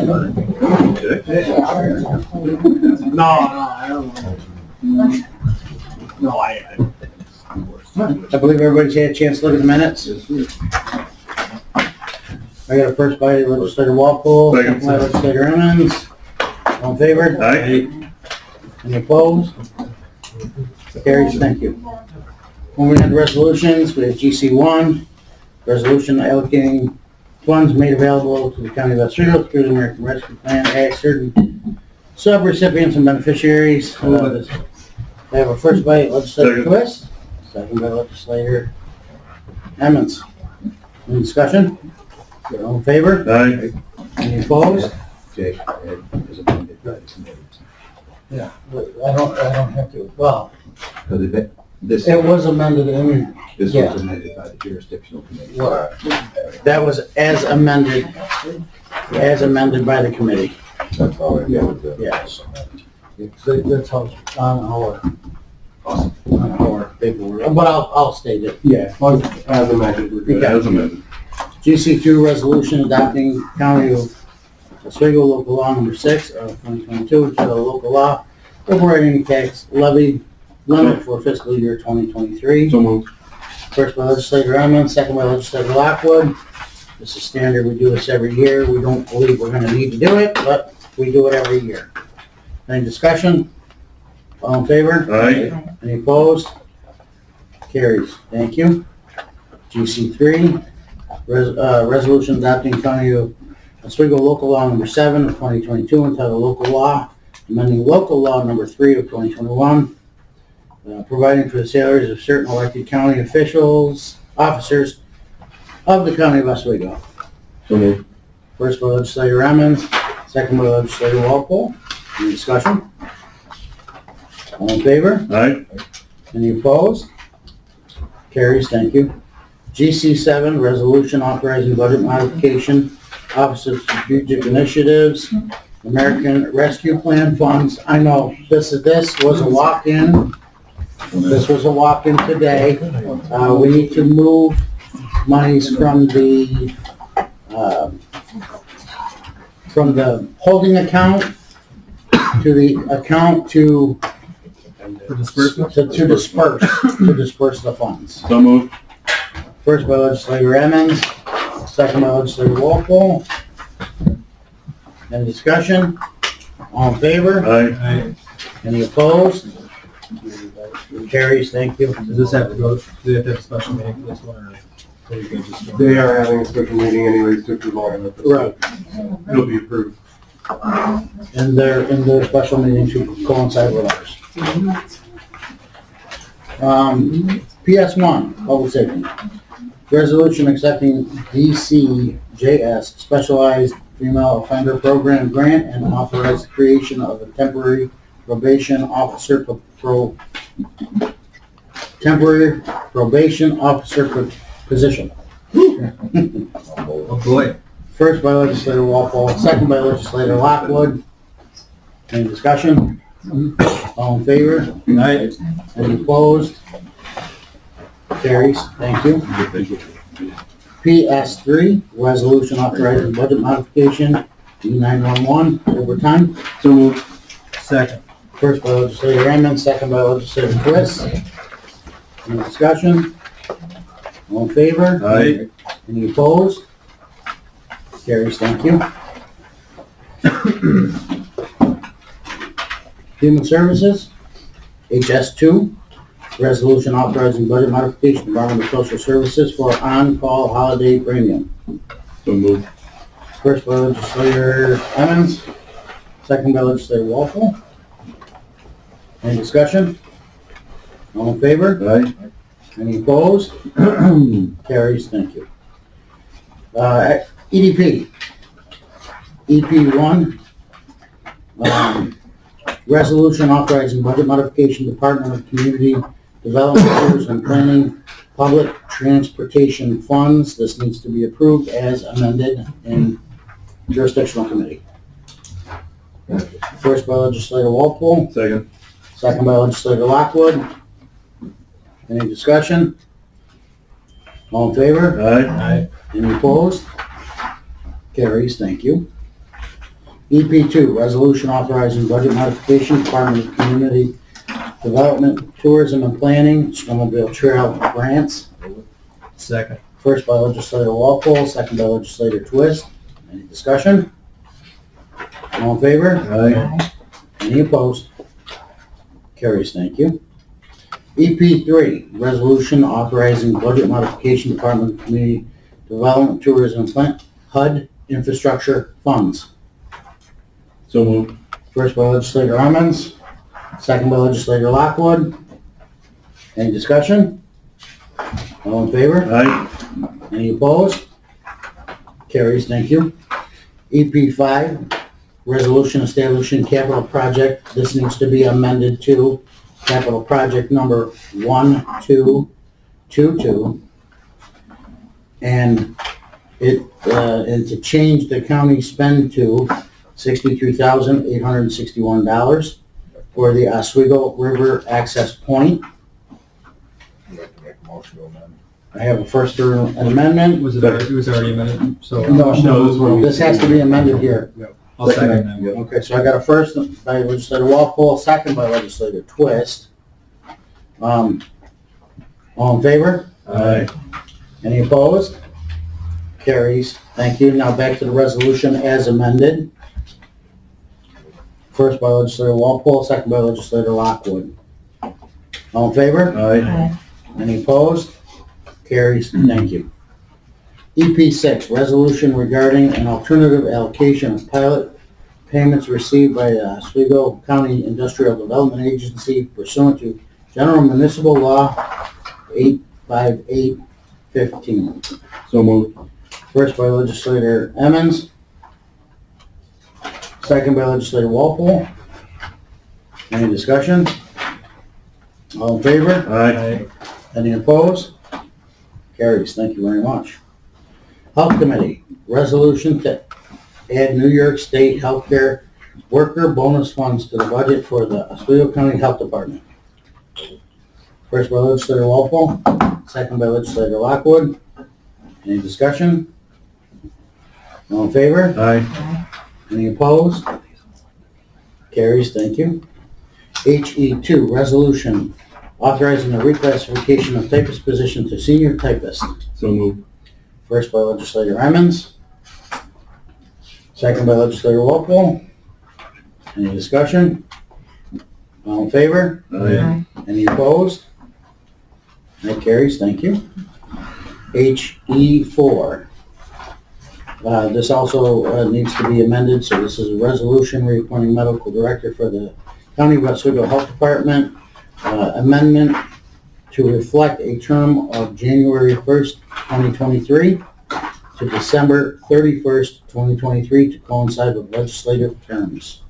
No, I don't know. No, I believe everybody's had a chance to look at the minutes. I got a first by Legislator Walpole, second by Legislator Emmons. All in favor? Aye. Any opposed? Carries, thank you. Moving on to resolutions, we have GC1, resolution allocating funds made available to the County of Oswego through the American Rescue Plan to add certain sub-recipients and beneficiaries. I have a first by Legislator Twist, second by Legislator Emmons. Any discussion? All in favor? Aye. Any opposed? Jay, is amended by the committee. Yeah, I don't have to, well, This it was amended in, was yeah. amended by the jurisdictional committee. Well, that was as amended by the committee. That's all I know. Yes. That's how, on our paperwork, but I'll state it. Yeah, as amended. We're good. As amended. GC2 resolution adopting County of Oswego local law number 6 of 2022, which is a local law overriding tax levy limit for fiscal year 2023. So moved. First by Legislator Emmons, second by Legislator Lockwood. This is standard, we do this every year. We don't believe we're gonna need to do it, but we do it every year. Any discussion? All in favor? Aye. Any opposed? Carries. Thank you. GC3, resolution adopting County of Oswego local law number 7 of 2022 entitled local law, amending local law number 3 of 2021, providing for the salaries of certain elected county officials, officers of the County of Oswego. So moved. First by Legislator Emmons, second by Legislator Walpole. Any discussion? All in favor? Aye. Any opposed? Carries, thank you. GC7, resolution authorizing budget modification, Office of Strategic Initiatives, American Rescue Plan funds. I know this was a walk-in. This was a walk-in today. We need to move monies from the holding account to the account to disperse the funds. So moved. First by Legislator Emmons, second by Legislator Walpole. Any discussion? All in favor? Aye. Any opposed? Carries, thank you. Does this have to go, do they have to have a special meeting for this one, or? Are you good just? They are having a special meeting anyways to approve all of it. Right, It'll be approved. and their special meeting should coincide with ours. PS1, public safety. Resolution accepting DCJS Specialized Female Offender Program Grant and authorize the creation of a temporary probation officer position. Oh, boy. First by Legislator Walpole, second by Legislator Lockwood. Any discussion? All in favor? Aye. Any opposed? Carries, thank you. Thank you. PS3, resolution authorizing budget modification, D911 overtime. So moved. Second. First by Legislator Emmons, second by Legislator Twist. Any discussion? All in favor? Aye. Any opposed? Carries, thank you. Human Services, HS2, resolution authorizing budget modification, Department of Social Services for on-call holiday premium. So moved. First by Legislator Emmons, second by Legislator Walpole. Any discussion? All in favor? Aye. Any opposed? Carries, thank you. EDP. EP1, resolution authorizing budget modification, Department of Community Development Services and Planning, Public Transportation Funds. This needs to be approved as amended in jurisdictional committee. First by Legislator Walpole, Second. second by Legislator Lockwood. Any discussion? All in favor? Aye. Aye. Any opposed? Carries, thank you. EP2, resolution authorizing budget modification, Department of Community Development, Tourism and Planning, Snowmobile Trail grants. Second. First by legislator Walpole, second by legislator Twist. Any discussion? All in favor? Aye. Any opposed? Carries, thank you. EP3, resolution authorizing budget modification, Department of Community Development, Tourism and Plan, HUD infrastructure funds. So moved. First by legislator Armons, second by legislator Lockwood. Any discussion? All in favor? Aye. Any opposed? Carries, thank you. EP5, resolution establishing capital project. This needs to be amended to capital project number 1222. And and to change the county spend to $63,861 for the Oswego River Access Point. I'd like to make a motion to amend. I have a first or an amendment. It was already amended, so. No, this this has to be amended here. I'll second that. Yeah. Okay, so I got a first by legislator Walpole, second by legislator Twist. All in favor? Aye. Any opposed? Carries. Thank you. Now back to the resolution as amended. First by legislator Walpole, second by legislator Lockwood. All in favor? Aye. Any opposed? Carries. Thank you. EP6, resolution regarding an alternative allocation of pilot payments received by the Oswego County Industrial Development Agency pursuant to General Municipal Law 85815. So moved. First by legislator Emmons, second by legislator Walpole. Any discussion? All in favor? Aye. Any opposed? Carries. Thank you very much. Health Committee, resolution to add New York State healthcare worker bonus funds to the budget for the Oswego County Health Department. First by legislator Walpole, second by legislator Lockwood. Any discussion? All in favor? Aye. Any opposed? Carries, thank you. HE2, resolution authorizing the reclassification of typist position to senior typist. So moved. First by legislator Emmons, second by legislator Walpole. Any discussion? All in favor? Aye. Any opposed? That carries, thank you. HE4. This also needs to be amended, so this is a resolution reappointing medical director for the County of Oswego Health Department. Amendment to reflect a term of January 1st, 2023 to December 31st, 2023 to coincide with legislators' terms.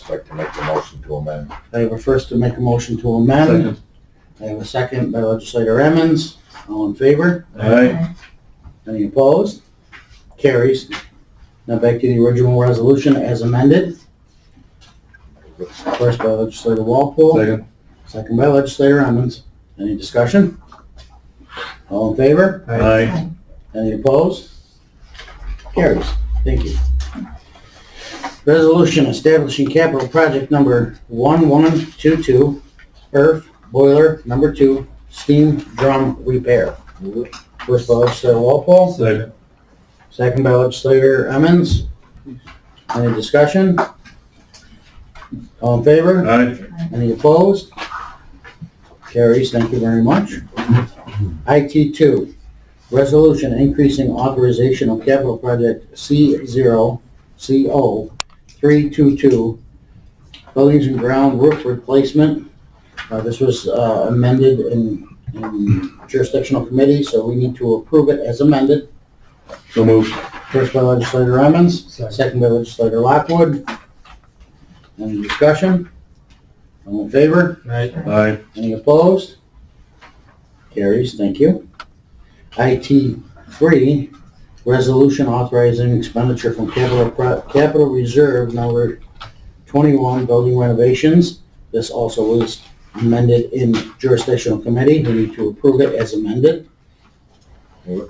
I'd like to make a motion to amend. I have a first to make a motion to amend. Second. I have a second by legislator Emmons. All in favor? Aye. Any opposed? Carries. Now back to the original resolution as amended. First by legislator Walpole. Second. Second by legislator Emmons. Any discussion? All in favor? Aye. Any opposed? Carries. Thank you. Resolution establishing capital project number 1122, earth boiler number 2, steam drum repair. First by legislator Walpole, Second. second by legislator Emmons. Any discussion? All in favor? Aye. Any opposed? Carries, thank you very much. IT2, resolution increasing authorization of capital project C0CO322, buildings and ground roof replacement. This was amended in jurisdictional committee, so we need to approve it as amended. So moved. First by legislator Emmons, Second. second by legislator Lockwood. Any discussion? All in favor? Aye. Any opposed? Carries, thank you. IT3, resolution authorizing expenditure from capital reserve number 21, building renovations. This also was amended in jurisdictional committee. We need to approve it as amended.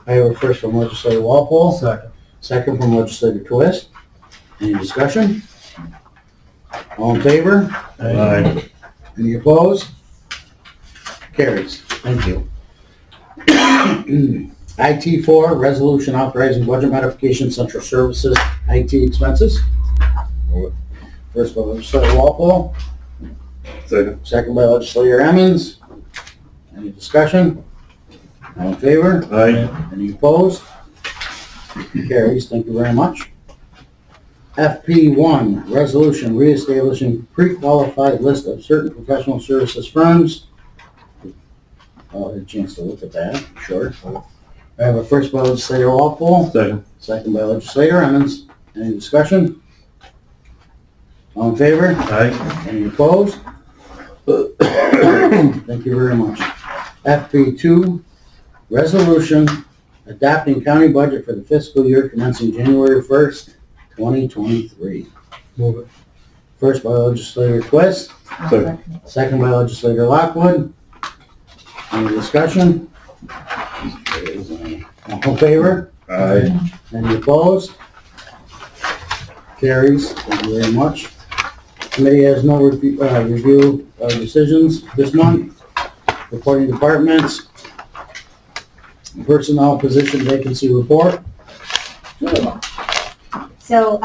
I have a first from legislator Walpole, Second. second from legislator Twist. Any discussion? All in favor? Aye. Any opposed? Carries. Thank you. IT4, resolution authorizing budget modification, central services, IT expenses. Move it. First by legislator Walpole, Second. second by legislator Emmons. Any discussion? All in favor? Aye. Any opposed? Carries. Thank you very much. FP1, resolution reestablishing pre-qualified list of certain professional services firms. I'll have a chance to look at that, sure. I have a first by legislator Walpole, Second. second by legislator Emmons. Any discussion? All in favor? Aye. Any opposed? Thank you very much. FP2, resolution adopting county budget for the fiscal year commencing January 1st, 2023. Move it. First by legislator Twist, Second. second by legislator Lockwood. Any discussion? All in favor? Aye. Any opposed? Carries. Thank you very much. Committee has no review of decisions this month. Reporting departments. Personnel position vacancy report. So,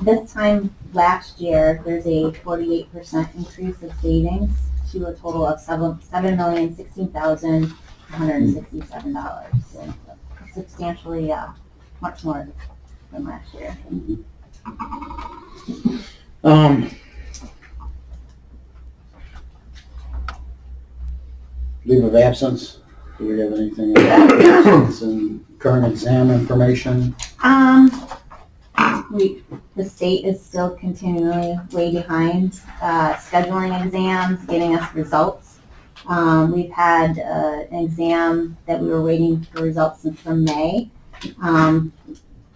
this time last year, there's a 48% increase of savings to a total of $7,016,167. So substantially, much more than last year. Leave of absence. Do we have anything in absence and current exam information? The state is still continually way behind, scheduling exams, getting us results. We've had an exam that we were waiting for results from May.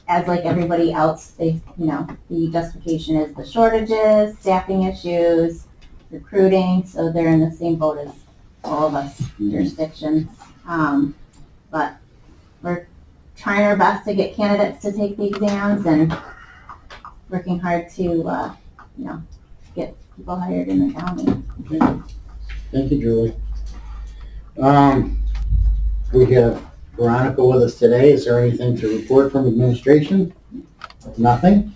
As like everybody else, the justification is the shortages, staffing issues, recruiting, so they're in the same boat as all of us jurisdictions. But we're trying our best to get candidates to take the exams and working hard to, get people hired in the county. Okay. Thank you, Julie. We have Veronica with us today. Is there anything to report from administration? Nothing?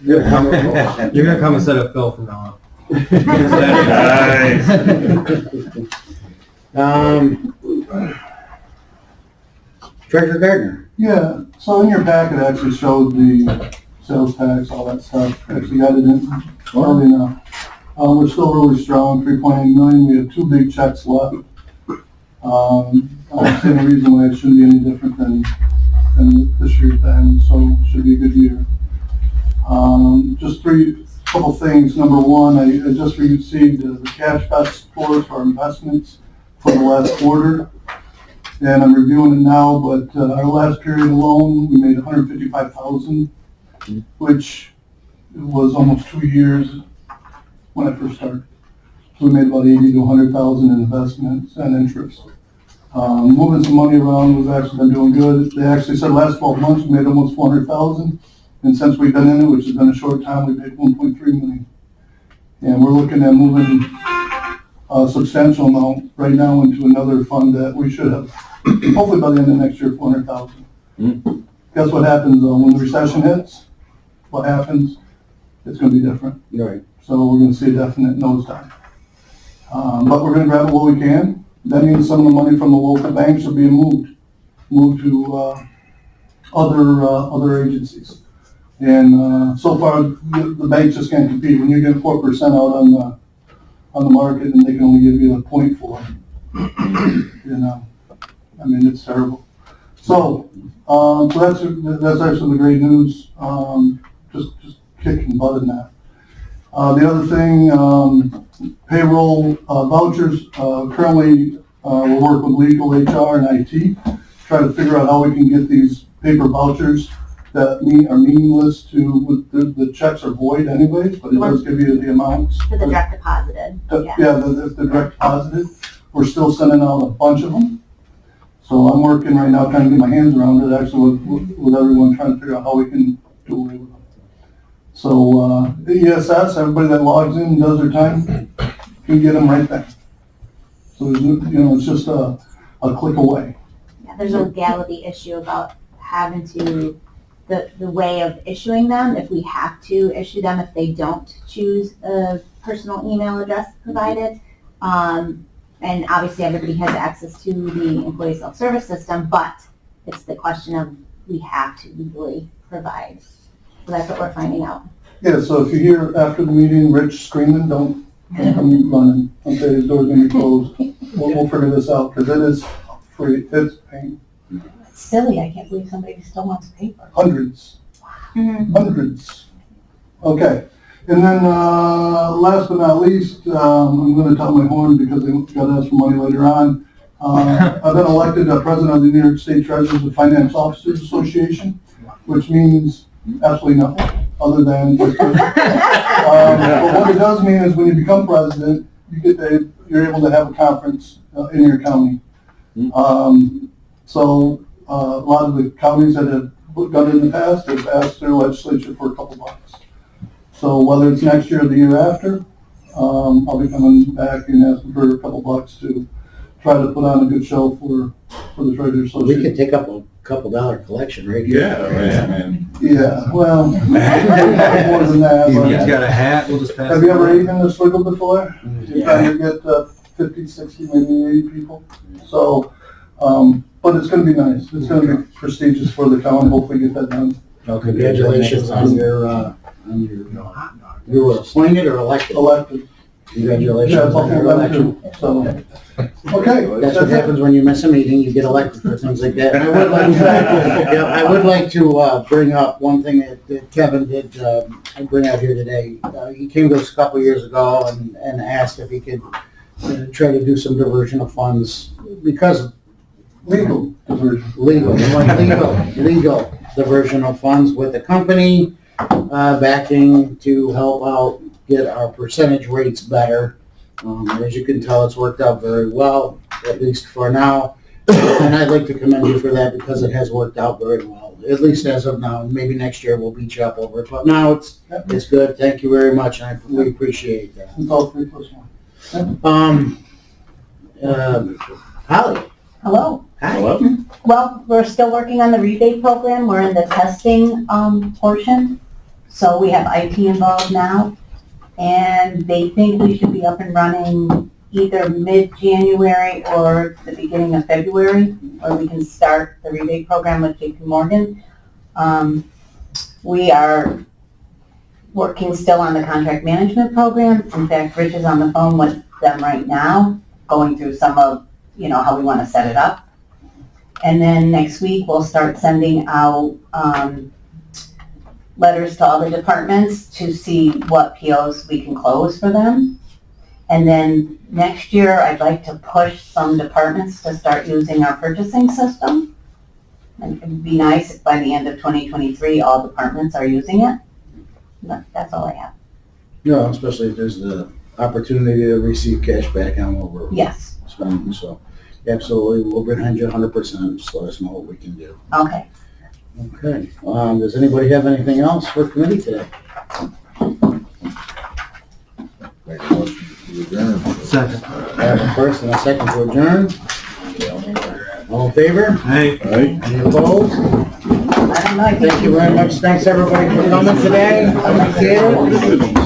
You're gonna come and set up Phil from now on. Treasurer Gardner. Yeah, so in your packet actually showed the sales tax, all that stuff. Actually got it in early enough. We're still really strong, 3.8 million. We have 2 big checks left. I don't see any reason why it shouldn't be any different than this year's end, so it should be a good year. Just couple things. Number one, I just received the cash best scores for our investments for the last quarter. And I'm reviewing it now, but our last period alone, we made $155,000, which was almost 2 years when I first started. So we made about $80,000 to $100,000 in investments and interest. Moving some money around, we've actually been doing good. They actually said last 12 months we made almost $400,000, and since we've been in it, which has been a short time, we made $1.3 million. And we're looking at moving a substantial amount right now into another fund that we should have, hopefully by the end of next year, $400,000. Guess what happens when the recession hits? What happens? It's going to be different. Right. So we're going to see a definite nosedive. But we're going to grab it while we can. That means some of the money from the local banks are being moved to other agencies. And so far, the banks just can't compete. When you get 4% out on the market, and they can only give you a 0.4. I mean, it's terrible. So that's actually the great news. Just kicking butt in that. The other thing, payroll vouchers. Currently, we're working with legal, HR, and IT, try to figure out how we can get these paper vouchers that are meaningless to, the checks are void anyways, but it does give you the amounts. For the direct deposited. The direct deposited. We're still sending out a bunch of them. So I'm working right now trying to get my hands around it, actually with everyone, trying to figure out how we can do away with them. So, the ESS, everybody that logs in and does their time, can get them right there. So, there's it's just a click away. Yeah, there's a legality issue about having to, the way of issuing them, if we have to issue them, if they don't choose a personal email address provided. And obviously everybody has access to the employee self-service system, but it's the question of we have to legally provide. So that's what we're finding out. Yeah, so if you hear after the meeting Rich screaming, don't come running. Okay, his door's gonna be closed. We'll figure this out, because it is free, it's pain. It's silly, I can't believe somebody still wants paper. Hundreds. Hundreds. Okay, and then, last but not least, I'm gonna tell my horn because they gotta ask for money later on. I've been elected president of the New York State Treasurers and Finance Officers Association, which means absolutely nothing, other than, but what it does mean is when you become president, you're able to have a conference in your county. So, a lot of the counties that have done it in the past have asked their legislature for a couple bucks. So whether it's next year or the year after, I'll be coming back and asking for a couple bucks to try to put on a good show for the Treasurers We Association. could take up a couple dollar collection right here. Yeah, man. Yeah, well, more than that. He's but- got a hat, we'll just pass. Have you ever eaten in Oswego before? Mm-hmm. You're trying to get 50, 60, maybe 80 people. So, but it's gonna be nice. It's gonna be prestigious for the town. Hopefully get that done. Congratulations on you were appointed or elected? Elected. Congratulations Yeah, it's on your all them election. too. So, okay. That's what happens when you miss a meeting, you get elected for things like that. And I would like to bring up one thing that Kevin did bring out here today. He came to us a couple years ago and asked if he could try to do some diversion of funds because Legal diversion. legal diversion of funds with the company backing to help out get our percentage rates better. As you can tell, it's worked out very well, at least for now. And I'd like to commend you for that because it has worked out very well, at least as of now. Maybe next year we'll beat you up over it, but now it's good. Thank you very much, and we appreciate that. It's all 3+1. Holly. Hello. Hi. Hello? Well, we're still working on the rebate program. We're in the testing portion. So we have IT involved now. And they think we should be up and running either mid-January or the beginning of February, where we can start the rebate program with JP Morgan. We are working still on the contract management program. In fact, Rich is on the phone with them right now, going through some of, how we want to set it up. And then next week, we'll start sending out letters to all the departments to see what POs we can close for them. And then next year, I'd like to push some departments to start using our purchasing system. And it'd be nice if by the end of 2023, all departments are using it. That's all I have. No, especially if there's the opportunity to receive cash back on what we're Yes, spending, so absolutely, we'll be behind you 100%, just let us know what we can do. okay. Okay, does anybody have anything else for committee today? Make a motion to adjourn. Second. I have a first and a second to adjourn. All in favor? Hey. Right? Any opposed? I don't know, I think Thank you very much, thanks everybody for coming today, I appreciate it.